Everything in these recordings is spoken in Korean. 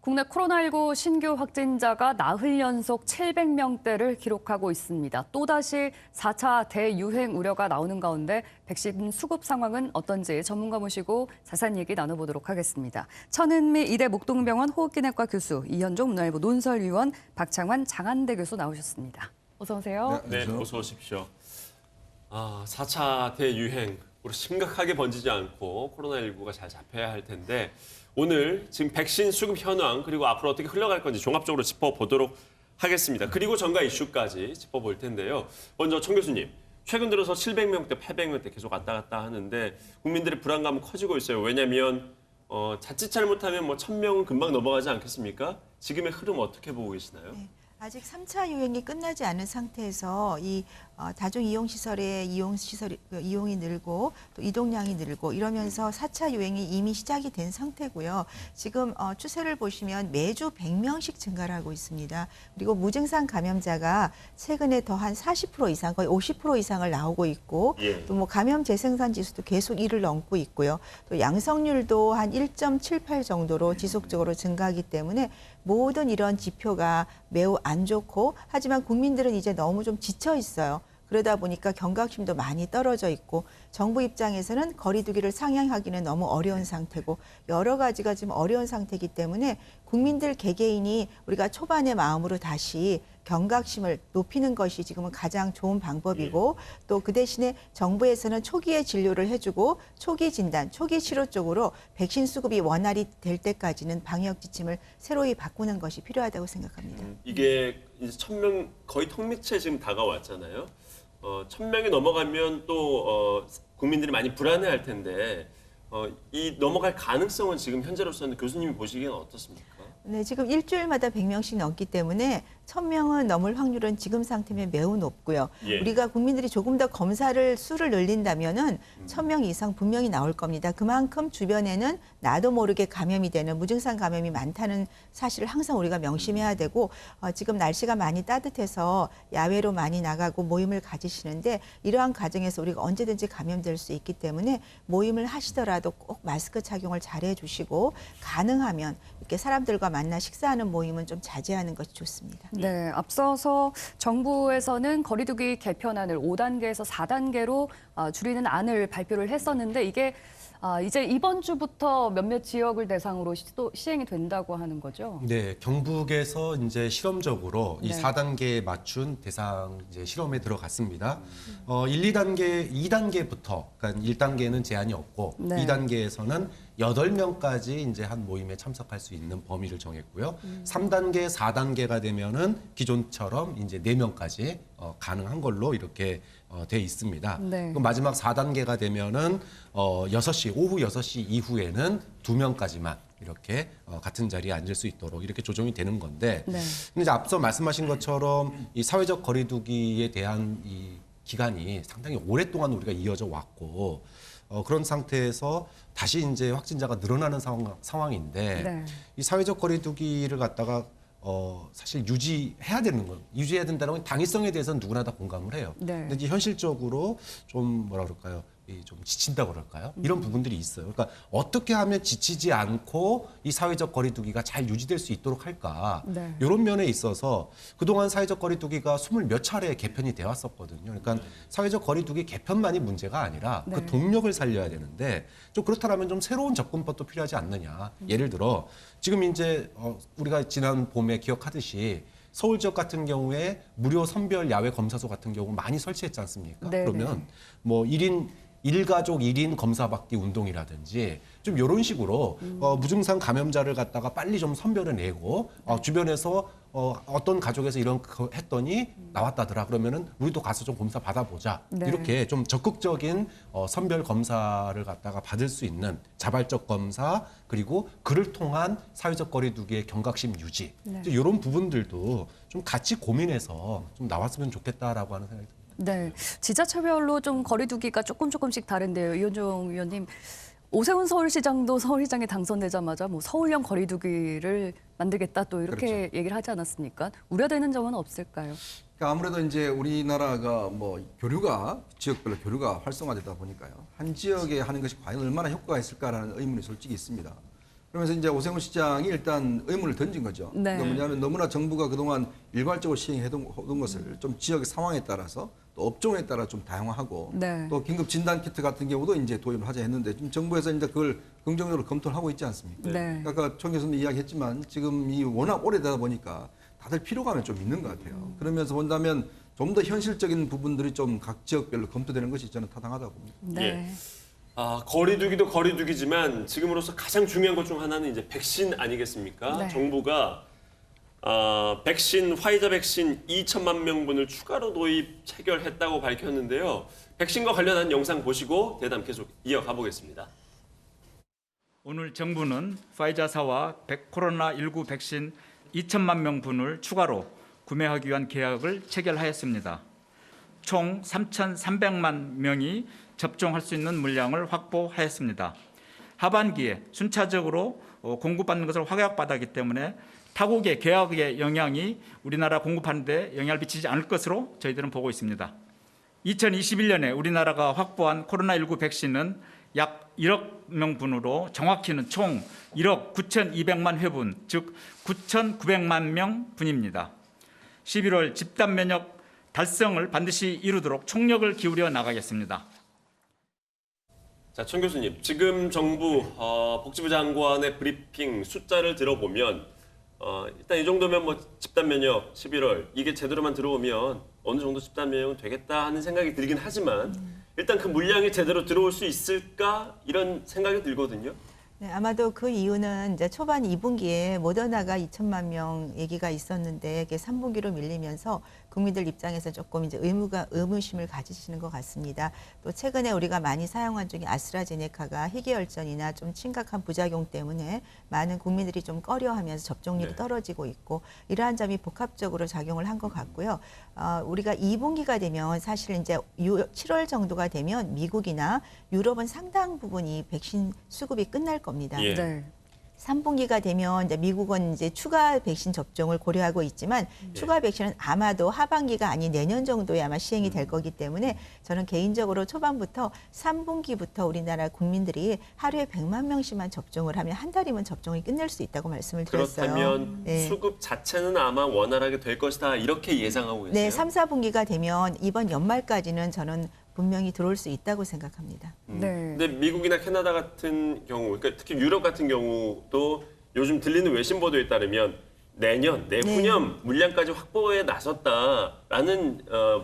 국내 코로나19 신규 확진자가 나흘 연속 700명대를 기록하고 있습니다. 또다시 4차 대유행 우려가 나오는 가운데 백신 수급 상황은 어떤지 전문가 모시고 자세한 얘기 나눠보도록 하겠습니다. 천은미 이대 목동병원 호흡기내과 교수, 이현종 문화일보 논설위원, 박창환 장한대 교수 나오셨습니다. 어서 오세요. 네, 어서 오십시오. 4차 대유행, 우리 심각하게 번지지 않고 코로나19가 잘 잡혀야 할 텐데 오늘 지금 백신 수급 현황 그리고 앞으로 어떻게 흘러갈 건지 종합적으로 짚어보도록 하겠습니다. 그리고 전가 이슈까지 짚어볼 텐데요. 먼저 청 교수님, 최근 들어서 700명대, 800명대 계속 왔다 갔다 하는데 국민들의 불안감은 커지고 있어요. 왜냐하면 자칫 잘못하면 1000명은 금방 넘어가지 않겠습니까? 지금의 흐름 어떻게 보고 계시나요? 네. 아직 3차 유행이 끝나지 않은 상태에서 이 다중 이용 시설의 이용이 늘고 또 이동량이 늘고 이러면서 4차 유행이 이미 시작이 된 상태고요. 지금 추세를 보시면 매주 100명씩 증가를 하고 있습니다. 그리고 무증상 감염자가 최근에 더 한 40% 이상, 거의 50% 이상을 나오고 있고 또 뭐 감염 재생산 지수도 계속 1을 넘고 있고요. 또 양성률도 한 1.78 정도로 지속적으로 증가하기 때문에 모든 이런 지표가 매우 안 좋고, 하지만 국민들은 이제 너무 좀 지쳐 있어요. 그러다 보니까 경각심도 많이 떨어져 있고 정부 입장에서는 거리 두기를 상향하기는 너무 어려운 상태고 여러 가지가 지금 어려운 상태이기 때문에 국민들 개개인이 우리가 초반의 마음으로 다시 경각심을 높이는 것이 지금은 가장 좋은 방법이고, 또 그 대신에 정부에서는 초기에 진료를 해주고 초기 진단, 초기 치료 쪽으로 백신 수급이 원활히 될 때까지는 방역 지침을 새로이 바꾸는 것이 필요하다고 생각합니다. 이게 이제 1000명 거의 턱밑에 지금 다가왔잖아요. 1000명이 넘어가면 또 국민들이 많이 불안해할 텐데 이 넘어갈 가능성은 지금 현재로서는 교수님이 보시기에는 어떻습니까? 네, 지금 일주일마다 100명씩 넘기 때문에 1000명은 넘을 확률은 지금 상태면 매우 높고요. 우리가 국민들이 조금 더 검사를 수를 늘린다면은 1000명 이상 분명히 나올 겁니다. 그만큼 주변에는 나도 모르게 감염이 되는 무증상 감염이 많다는 사실을 항상 우리가 명심해야 되고, 지금 날씨가 많이 따뜻해서 야외로 많이 나가고 모임을 가지시는데 이러한 과정에서 우리가 언제든지 감염될 수 있기 때문에 모임을 하시더라도 꼭 마스크 착용을 잘 해주시고, 가능하면 이렇게 사람들과 만나 식사하는 모임은 좀 자제하는 것이 좋습니다. 네, 앞서서 정부에서는 거리두기 개편안을 5단계에서 4단계로 줄이는 안을 발표를 했었는데 이게 이제 이번 주부터 몇몇 지역을 대상으로 시행이 된다고 하는 거죠? 네, 경북에서 이제 실험적으로 이 네. 4단계에 맞춘 대상 이제 실험에 들어갔습니다. 1, 2단계, 2단계부터, 그러니까 1단계는 제한이 없고 네. 2단계에서는 8명까지 이제 한 모임에 참석할 수 있는 범위를 정했고요. 3단계, 4단계가 되면은 기존처럼 이제 4명까지 가능한 걸로 이렇게 돼 있습니다. 네. 그럼 마지막 4단계가 되면은 6시, 오후 6시 이후에는 2명까지만 이렇게 같은 자리에 앉을 수 있도록 이렇게 조정이 되는 건데, 네. 근데 이제 앞서 말씀하신 것처럼 이 사회적 거리두기에 대한 이 기간이 상당히 오랫동안 우리가 이어져 왔고, 그런 상태에서 다시 이제 확진자가 늘어나는 상황인데 네. 이 사회적 거리두기를 갖다가 사실 유지해야 된다는 건 당위성에 대해서는 누구나 다 공감을 해요. 네. 근데 이제 현실적으로 좀 뭐라 그럴까요? 좀 지친다고 그럴까요? 이런 부분들이 있어요. 그러니까 어떻게 하면 지치지 않고 이 사회적 거리두기가 잘 유지될 수 있도록 할까? 네. 이런 면에 있어서 그동안 사회적 거리두기가 20몇 차례 개편이 되어 왔었거든요. 그러니까 사회적 거리두기 개편만이 문제가 아니라 네. 그 동력을 살려야 되는데, 좀 그렇다면 좀 새로운 접근법도 필요하지 않느냐. 예를 들어 지금 이제 우리가 지난 봄에 기억하듯이 서울 지역 같은 경우에 무료 선별 야외 검사소 같은 경우 많이 설치했지 않습니까? 네네. 그러면 뭐 1가족 1인 검사받기 운동이라든지 좀 이런 식으로 무증상 감염자를 갖다가 빨리 좀 선별을 내고 주변에서 어떤 가족에서 이런 거 했더니 나왔다더라 그러면은 우리도 가서 좀 검사 받아보자. 네. 이렇게 좀 적극적인 선별 검사를 갖다가 받을 수 있는 자발적 검사, 그리고 그를 통한 사회적 거리두기의 경각심 유지, 네. 이런 부분들도 좀 같이 고민해서 좀 나왔으면 좋겠다라고 하는 생각이 듭니다. 네, 지자체별로 좀 거리두기가 조금씩 다른데요. 이현종 위원님, 오세훈 서울시장도 서울시장에 당선되자마자 뭐 서울형 거리두기를 만들겠다 또 이렇게 그렇죠. 얘기를 하지 않았습니까? 우려되는 점은 없을까요? 그러니까 아무래도 이제 우리나라가 뭐 교류가 지역별로 교류가 활성화되다 보니까요. 한 지역에 하는 것이 과연 얼마나 효과가 있을까라는 의문이 솔직히 있습니다. 그러면서 이제 오세훈 시장이 일단 의문을 던진 거죠. 네. 그러니까 뭐냐면 너무나 정부가 그동안 일괄적으로 시행해둔 것을 좀 지역의 상황에 따라서 또 업종에 따라 좀 다양화하고 네. 또 긴급 진단 키트 같은 경우도 이제 도입을 하자 했는데 지금 정부에서 이제 그걸 긍정적으로 검토를 하고 있지 않습니까? 네. 아까 총 교수님 이야기했지만 지금 이 워낙 오래되다 보니까 다들 피로감이 좀 있는 것 같아요. 그러면서 본다면 좀 더 현실적인 부분들이 좀 각 지역별로 검토되는 것이 저는 타당하다고 봅니다. 네. 거리두기도 거리두기지만 지금으로서 가장 중요한 것 중 하나는 이제 백신 아니겠습니까? 네. 정부가 화이자 백신 2천만 명분을 추가로 도입 체결했다고 밝혔는데요. 백신과 관련한 영상 보시고 대담 계속 이어가 보겠습니다. 오늘 정부는 화이자사와 코로나19 백신 2천만 명분을 추가로 구매하기 위한 계약을 체결하였습니다. 총 3,300만 명이 접종할 수 있는 물량을 확보하였습니다. 하반기에 순차적으로 공급받는 것을 확약받았기 때문에 타국의 계약의 영향이 우리나라 공급하는 데 영향을 미치지 않을 것으로 저희들은 보고 있습니다. 2021년에 우리나라가 확보한 코로나19 백신은 약 1억 명분으로 정확히는 총 1억 9,200만 회분, 즉 9,900만 명분입니다. 11월 집단 면역 달성을 반드시 이루도록 총력을 기울여 나가겠습니다. 자, 천 교수님, 지금 정부 복지부 장관의 브리핑 숫자를 들어보면 일단 이 정도면 뭐 집단 면역 11월 이게 제대로만 들어오면 어느 정도 집단 면역은 되겠다 하는 생각이 들긴 하지만 일단 그 물량이 제대로 들어올 수 있을까 이런 생각이 들거든요. 네, 아마도 그 이유는 이제 초반 2분기에 모더나가 2천만 명 얘기가 있었는데 이게 3분기로 밀리면서 국민들 입장에서 조금 이제 의무심을 가지시는 것 같습니다. 또 최근에 우리가 많이 사용한 중에 아스트라제네카가 희귀혈전이나 좀 심각한 부작용 때문에 많은 국민들이 좀 꺼려하면서 접종률이 네. 떨어지고 있고 이러한 점이 복합적으로 작용을 한 것 같고요. 우리가 2분기가 되면 사실 이제 7월 정도가 되면 미국이나 유럽은 상당 부분이 백신 수급이 끝날 겁니다. 예. 네. 3분기가 되면 이제 미국은 이제 추가 백신 접종을 고려하고 있지만 추가 백신은 아마도 하반기가 아닌 내년 정도에 아마 시행이 될 거기 때문에 저는 개인적으로 초반부터 3분기부터 우리나라 국민들이 하루에 100만 명씩만 접종을 하면 한 달이면 접종이 끝낼 수 있다고 말씀을 드렸어요. 그렇다면 네. 수급 자체는 아마 원활하게 될 것이다 이렇게 예상하고 계세요. 네, 3, 4분기가 되면 이번 연말까지는 저는 분명히 들어올 수 있다고 생각합니다. 네. 근데 미국이나 캐나다 같은 경우, 그러니까 특히 유럽 같은 경우도 요즘 들리는 외신 보도에 따르면 내년, 내후년 물량까지 확보에 나섰다라는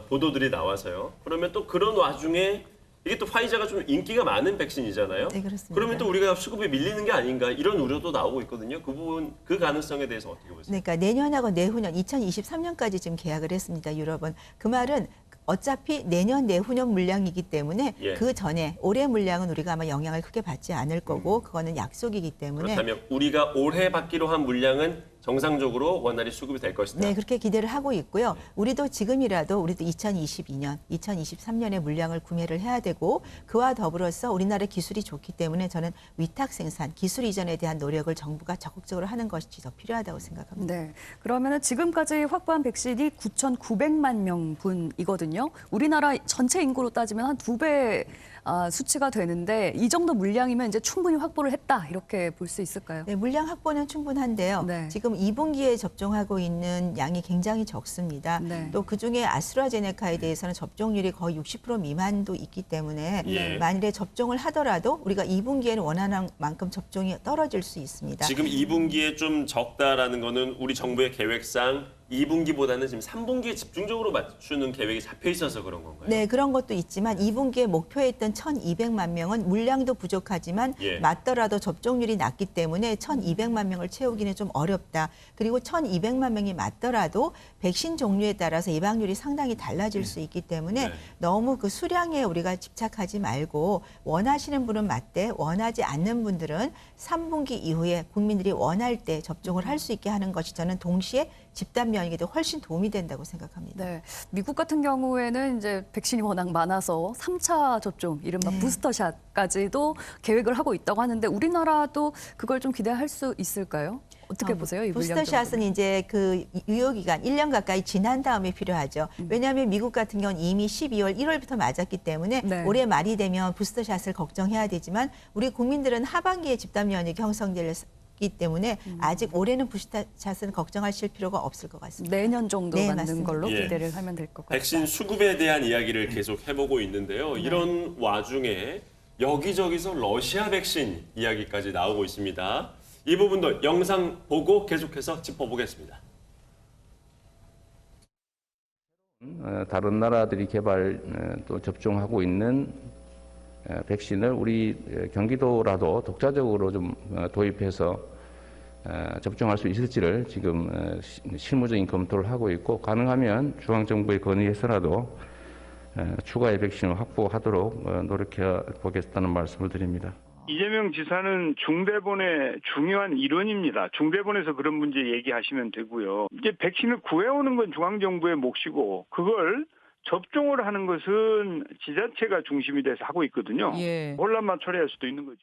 보도들이 나와서요. 그러면 또 그런 와중에 이게 또 화이자가 좀 인기가 많은 백신이잖아요. 네, 그렇습니다. 그러면 또 우리가 수급이 밀리는 게 아닌가 이런 우려도 나오고 있거든요. 그 부분, 그 가능성에 대해서 어떻게 보세요? 그러니까 내년하고 내후년 2023년까지 지금 계약을 했습니다. 유럽은. 그 말은 어차피 내년 내후년 물량이기 때문에 예. 그 전에 올해 물량은 우리가 아마 영향을 크게 받지 않을 거고 그거는 약속이기 때문에 그렇다면 우리가 올해 받기로 한 물량은 정상적으로 원활히 수급이 될 것이다. 네, 그렇게 기대를 하고 있고요. 우리도 지금이라도 우리도 2022년, 2023년에 물량을 구매를 해야 되고 그와 더불어서 우리나라 기술이 좋기 때문에 저는 위탁 생산, 기술 이전에 대한 노력을 정부가 적극적으로 하는 것이 더 필요하다고 생각합니다. 네. 그러면은 지금까지 확보한 백신이 9,900만 명분이거든요. 우리나라 전체 인구로 따지면 한 2배 수치가 되는데 이 정도 물량이면 이제 충분히 확보를 했다 이렇게 볼 수 있을까요? 네, 물량 확보는 충분한데요. 네. 지금 2분기에 접종하고 있는 양이 굉장히 적습니다. 네. 또 그중에 아스트라제네카에 대해서는 접종률이 거의 60% 미만도 있기 때문에 예. 만일에 접종을 하더라도 우리가 2분기에는 원하는 만큼 접종이 떨어질 수 있습니다. 지금 2분기에 좀 적다라는 거는 우리 정부의 계획상 2분기보다는 지금 3분기에 집중적으로 맞추는 계획이 잡혀 있어서 그런 건가요? 네, 그런 것도 있지만 2분기에 목표했던 1,200만 명은 물량도 부족하지만 예. 맞더라도 접종률이 낮기 때문에 1,200만 명을 채우기는 좀 어렵다. 그리고 1,200만 명이 맞더라도 백신 종류에 따라서 예방률이 상당히 달라질 수 있기 때문에 네. 너무 그 수량에 우리가 집착하지 말고 원하시는 분은 맞되 원하지 않는 분들은 3분기 이후에 국민들이 원할 때 접종을 할 수 있게 하는 것이 저는 동시에 집단 면역에도 훨씬 도움이 된다고 생각합니다. 네, 미국 같은 경우에는 이제 백신이 워낙 많아서 3차 접종, 이른바 네. 부스터샷까지도 계획을 하고 있다고 하는데 우리나라도 그걸 좀 기대할 수 있을까요? 어떻게 보세요? 이 물량 부스터샷은 정도는? 이제 그 유효기간 1년 가까이 지난 다음에 필요하죠. 왜냐하면 미국 같은 경우는 이미 12월 1월부터 맞았기 때문에 네. 올해 말이 되면 부스터샷을 걱정해야 되지만 우리 국민들은 하반기에 집단 면역이 형성될 있기 때문에 아직 올해는 부스터샷은 걱정하실 필요가 없을 것 같습니다. 내년 정도 네, 맞는 맞습니다. 걸로 예. 기대를 하면 될 것 같아요. 백신 수급에 대한 이야기를 계속 해보고 있는데요. 이런 와중에 여기저기서 러시아 백신 이야기까지 나오고 있습니다. 이 부분도 영상 보고 계속해서 짚어보겠습니다. 다른 나라들이 개발 또 접종하고 있는 백신을 우리 경기도라도 독자적으로 좀 도입해서 접종할 수 있을지를 지금 실무적인 검토를 하고 있고, 가능하면 중앙정부에 건의해서라도 추가의 백신을 확보하도록 노력해 보겠다는 말씀을 드립니다. 이재명 지사는 중대본의 중요한 일원입니다. 중대본에서 그런 문제 얘기하시면 되고요. 이제 백신을 구해오는 건 중앙정부의 몫이고, 그걸 접종을 하는 것은 지자체가 중심이 돼서 하고 있거든요. 예. 혼란만 초래할 수도 있는 거죠.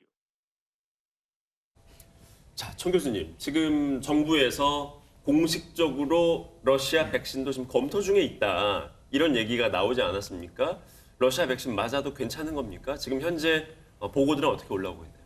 자, 청 교수님, 지금 정부에서 공식적으로 러시아 백신도 지금 검토 중에 있다, 이런 얘기가 나오지 않았습니까? 러시아 백신 맞아도 괜찮은 겁니까? 지금 현재 보고들은 어떻게 올라오고 있나요?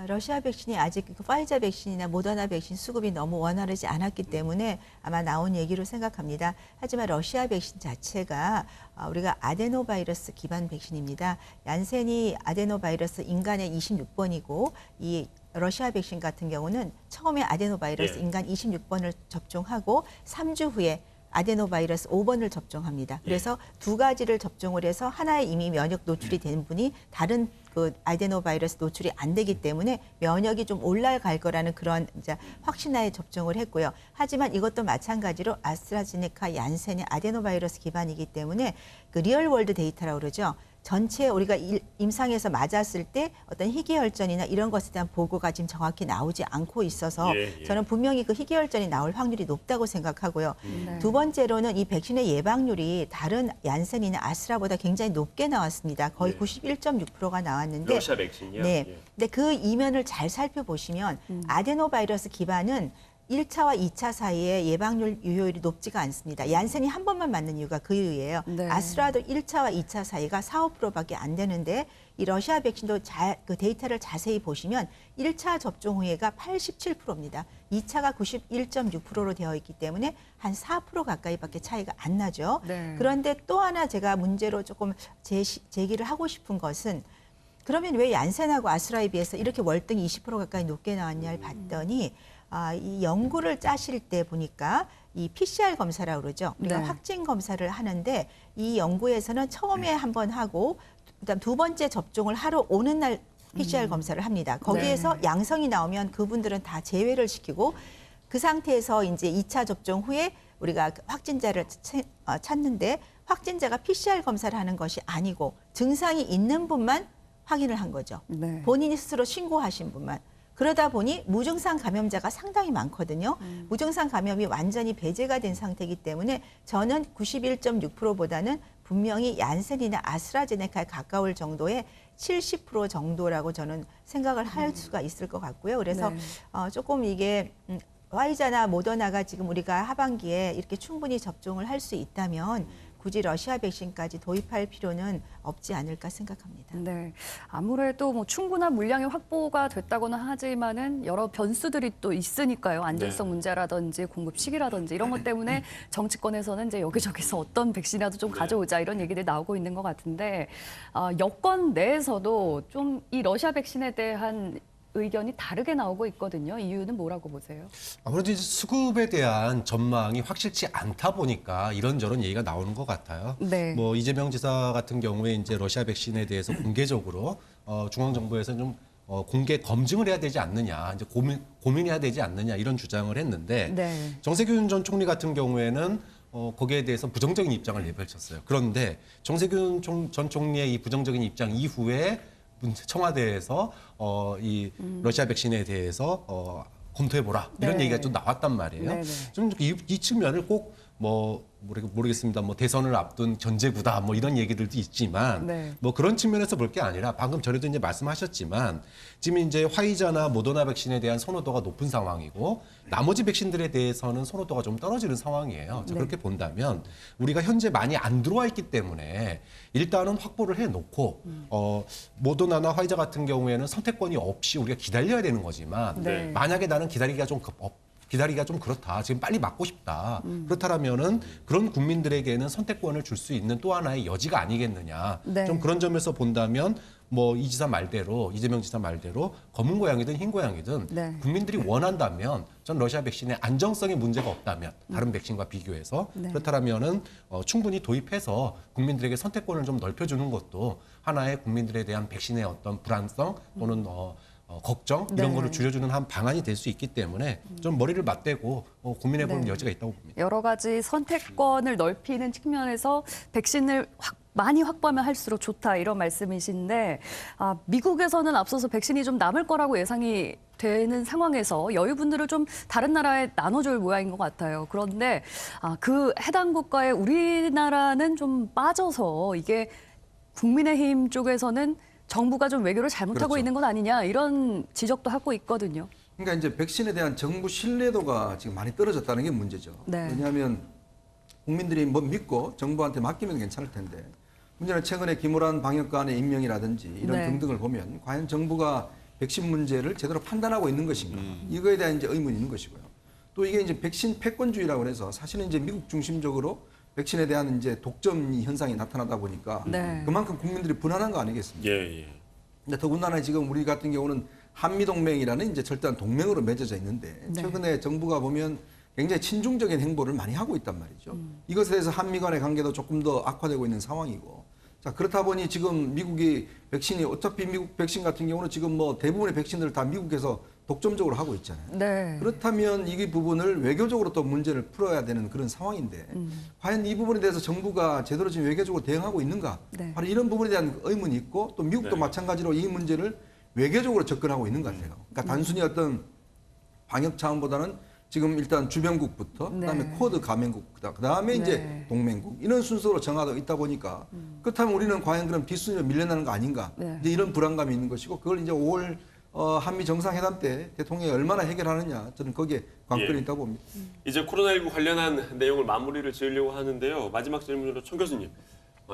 러시아 백신이 아직 그 파이자 백신이나 모더나 백신 수급이 너무 원활하지 않았기 때문에 아마 나온 얘기로 생각합니다. 하지만 러시아 백신 자체가 우리가 아데노바이러스 기반 백신입니다. 얀센이 아데노바이러스 인간의 26번이고 이 러시아 백신 같은 경우는 처음에 아데노바이러스 예. 인간 26번을 접종하고 3주 후에 아데노바이러스 5번을 접종합니다. 그래서 두 가지를 접종을 해서 하나에 이미 면역 노출이 된 분이 다른 그 아데노바이러스 노출이 안 되기 때문에 면역이 좀 올라갈 거라는 그런 이제 확신하에 접종을 했고요. 하지만 이것도 마찬가지로 아스트라제네카, 얀센의 아데노바이러스 기반이기 때문에 그 리얼월드 데이터라고 그러죠. 전체 우리가 임상에서 맞았을 때 어떤 희귀혈전이나 이런 것에 대한 보고가 지금 정확히 나오지 않고 있어서 예. 저는 분명히 그 희귀혈전이 나올 확률이 높다고 생각하고요. 네. 두 번째로는 이 백신의 예방률이 다른 얀센이나 아스트라보다 굉장히 높게 나왔습니다. 거의 예. 91.6%가 나왔는데 러시아 백신이요? 네. 예. 근데 그 이면을 잘 살펴보시면 아데노바이러스 기반은 1차와 2차 사이에 예방률 유효율이 높지가 않습니다. 얀센이 한 번만 맞는 이유가 그 이유예요. 네. 아스트라도 1차와 2차 사이가 4, 5%밖에 안 되는데 이 러시아 백신도 그 데이터를 자세히 보시면 1차 접종 후에가 87%입니다. 2차가 91.6%로 되어 있기 때문에 한 4% 가까이밖에 차이가 안 나죠. 네. 그런데 또 하나 제가 문제로 조금 제기를 하고 싶은 것은 그러면 왜 얀센하고 아스트라에 비해서 이렇게 월등 20% 가까이 높게 나왔냐를 봤더니 이 연구를 짜실 때 보니까 이 PCR 검사라고 그러죠. 우리가 네. 확진 검사를 하는데 이 연구에서는 처음에 한 번 하고 그다음 두 번째 접종을 하러 오는 날 PCR 검사를 합니다. 거기에서 양성이 나오면 그분들은 다 제외를 시키고 그 상태에서 이제 2차 접종 후에 우리가 확진자를 찾는데 확진자가 PCR 검사를 하는 것이 아니고 증상이 있는 분만 확인을 한 거죠. 네. 본인이 스스로 신고하신 분만. 그러다 보니 무증상 감염자가 상당히 많거든요. 무증상 감염이 완전히 배제가 된 상태이기 때문에 저는 91.6%보다는 분명히 얀센이나 아스트라제네카에 가까울 정도의 70% 정도라고 저는 생각을 할 수가 있을 것 같고요. 그래서 네. 조금 이게 화이자나 모더나가 지금 우리가 하반기에 이렇게 충분히 접종을 할 수 있다면 굳이 러시아 백신까지 도입할 필요는 없지 않을까 생각합니다. 네, 아무래도 뭐 충분한 물량이 확보가 됐다고는 하지만은 여러 변수들이 또 있으니까요. 안전성 네. 문제라든지 공급 시기라든지 이런 것 때문에 정치권에서는 이제 여기저기서 어떤 백신이라도 좀 가져오자 이런 얘기들이 나오고 있는 것 같은데 여권 내에서도 좀 이 러시아 백신에 대한 의견이 다르게 나오고 있거든요. 이유는 뭐라고 보세요? 아무래도 이제 수급에 대한 전망이 확실치 않다 보니까 이런저런 얘기가 나오는 것 같아요. 네. 뭐 이재명 지사 같은 경우에 이제 러시아 백신에 대해서 공개적으로 중앙 정부에서 좀 공개 검증을 해야 되지 않느냐, 이제 고민해야 되지 않느냐 이런 주장을 했는데 네. 정세균 전 총리 같은 경우에는 거기에 대해서 부정적인 입장을 내펼쳤어요. 그런데 정세균 전 총리의 이 부정적인 입장 이후에 청와대에서 이 러시아 백신에 대해서 검토해보라 이런 네. 얘기가 좀 나왔단 말이에요. 네네. 좀 이 측면을 꼭 모르겠습니다. 뭐 대선을 앞둔 견제구다 뭐 이런 얘기들도 있지만 네. 뭐 그런 측면에서 볼 게 아니라 방금 전에도 이제 말씀하셨지만 지금 이제 화이자나 모더나 백신에 대한 선호도가 높은 상황이고 나머지 백신들에 대해서는 선호도가 좀 떨어지는 상황이에요. 자, 그렇게 본다면 우리가 현재 많이 안 들어와 있기 때문에 일단은 확보를 해놓고 모더나나 화이자 같은 경우에는 선택권이 없이 우리가 기다려야 되는 거지만 네. 만약에 나는 기다리기가 좀 그렇다. 지금 빨리 맞고 싶다. 그렇다면은 그런 국민들에게는 선택권을 줄 수 있는 또 하나의 여지가 아니겠느냐. 네. 좀 그런 점에서 본다면 뭐 이재명 지사 말대로 검은 고양이든 흰 고양이든 네. 국민들이 원한다면 전 러시아 백신의 안정성에 문제가 없다면 다른 백신과 비교해서 네. 그렇다면은 충분히 도입해서 국민들에게 선택권을 좀 넓혀주는 것도 하나의 국민들에 대한 백신의 어떤 불안성 또는 걱정 이런 네. 거를 줄여주는 한 방안이 될 수 있기 때문에 좀 머리를 맞대고 고민해보는 네. 여지가 있다고 봅니다. 여러 가지 선택권을 넓히는 측면에서 백신을 많이 확보하면 할수록 좋다 이런 말씀이신데 미국에서는 앞서서 백신이 좀 남을 거라고 예상이 되는 상황에서 여유분들을 좀 다른 나라에 나눠줄 모양인 것 같아요. 그런데 그 해당 국가에 우리나라는 좀 빠져서 이게 국민의힘 쪽에서는 정부가 좀 외교를 잘못하고 그렇죠. 있는 것 아니냐 이런 지적도 하고 있거든요. 그러니까 이제 백신에 대한 정부 신뢰도가 지금 많이 떨어졌다는 게 문제죠. 네. 왜냐하면 국민들이 뭐 믿고 정부한테 맡기면 괜찮을 텐데 문제는 최근에 김호란 방역관의 임명이라든지 이런 네. 등등을 보면 과연 정부가 백신 문제를 제대로 판단하고 있는 것인가 이거에 대한 이제 의문이 있는 것이고요. 또 이게 이제 백신 패권주의라고 해서 사실은 이제 미국 중심적으로 백신에 대한 이제 독점 현상이 나타나다 보니까 네. 그만큼 국민들이 불안한 거 아니겠습니까? 예. 근데 더군다나 지금 우리 같은 경우는 한미동맹이라는 이제 절대한 동맹으로 맺어져 있는데 네. 최근에 정부가 보면 굉장히 친중적인 행보를 많이 하고 있단 말이죠. 이것에 대해서 한미 간의 관계도 조금 더 악화되고 있는 상황이고. 자, 그렇다 보니 지금 미국이 백신이 어차피 미국 백신 같은 경우는 지금 뭐 대부분의 백신들을 다 미국에서 독점적으로 하고 있잖아요. 네. 그렇다면 이 부분을 외교적으로 또 문제를 풀어야 되는 그런 상황인데 과연 이 부분에 대해서 정부가 제대로 지금 외교적으로 대응하고 있는가? 네. 바로 이런 부분에 대한 의문이 있고 또 미국도 네. 마찬가지로 이 문제를 외교적으로 접근하고 있는 것 같아요. 그러니까 단순히 어떤 방역 차원보다는 지금 일단 주변국부터 네. 그다음에 쿼드 가맹국 그다음에 이제 네. 동맹국 이런 순서로 정하고 있다 보니까 그렇다면 우리는 과연 그런 뒷순위로 밀려나는 거 아닌가? 네. 이제 이런 불안감이 있는 것이고 그걸 이제 5월 한미 정상회담 때 대통령이 얼마나 해결하느냐 저는 거기에 관건이 예. 있다고 봅니다. 이제 코로나19 관련한 내용을 마무리를 지으려고 하는데요. 마지막 질문으로 청 교수님.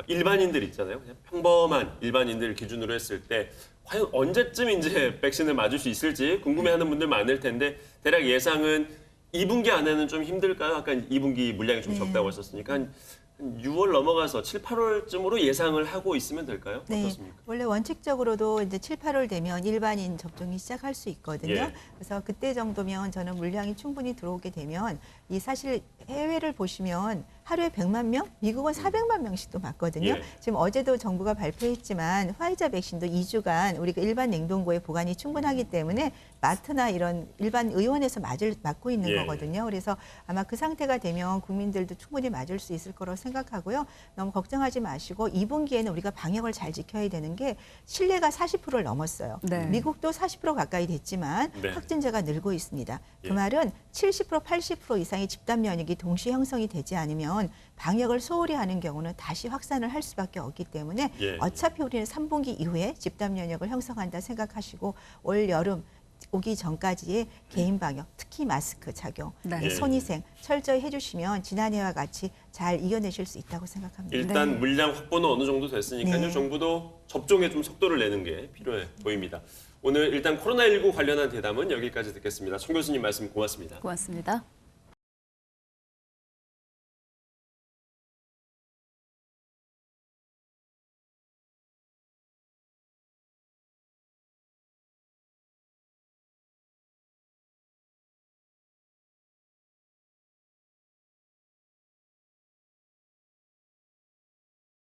일반인들 있잖아요. 그냥 평범한 일반인들 기준으로 했을 때 과연 언제쯤 이제 백신을 맞을 수 있을지 궁금해하는 분들 많을 텐데 대략 예상은 2분기 안에는 좀 힘들까요? 아까 2분기 물량이 좀 적다고 하셨으니까 한 6월 넘어가서 7, 8월쯤으로 예상을 하고 있으면 될까요? 네, 어떻습니까? 원래 원칙적으로도 이제 7, 8월 되면 일반인 접종이 시작할 수 있거든요. 예. 그래서 그때 정도면 저는 물량이 충분히 들어오게 되면 이 사실 해외를 보시면 하루에 100만 명, 미국은 400만 명씩도 맞거든요. 예. 지금 어제도 정부가 발표했지만 화이자 백신도 2주간 우리가 일반 냉동고에 보관이 충분하기 때문에 마트나 이런 일반 의원에서 맞고 있는 예. 거거든요. 그래서 아마 그 상태가 되면 국민들도 충분히 맞을 수 있을 거라고 생각하고요. 너무 걱정하지 마시고 2분기에는 우리가 방역을 잘 지켜야 되는 게 신뢰가 40%를 넘었어요. 네. 미국도 40% 가까이 됐지만 네. 확진자가 늘고 있습니다. 예. 그 말은 70%, 80% 이상의 집단 면역이 동시 형성이 되지 않으면 방역을 소홀히 하는 경우는 다시 확산을 할 수밖에 없기 때문에 예. 어차피 우리는 3분기 이후에 집단 면역을 형성한다 생각하시고 올 여름 오기 전까지의 개인 방역, 특히 마스크 착용, 네. 손위생 철저히 해주시면 지난해와 같이 잘 이겨내실 수 있다고 생각합니다. 일단 네. 물량 확보는 어느 정도 됐으니까요. 네. 정부도 접종에 좀 속도를 내는 게 필요해 보입니다. 오늘 일단 코로나19 관련한 대담은 여기까지 듣겠습니다. 청 교수님 말씀 고맙습니다. 고맙습니다.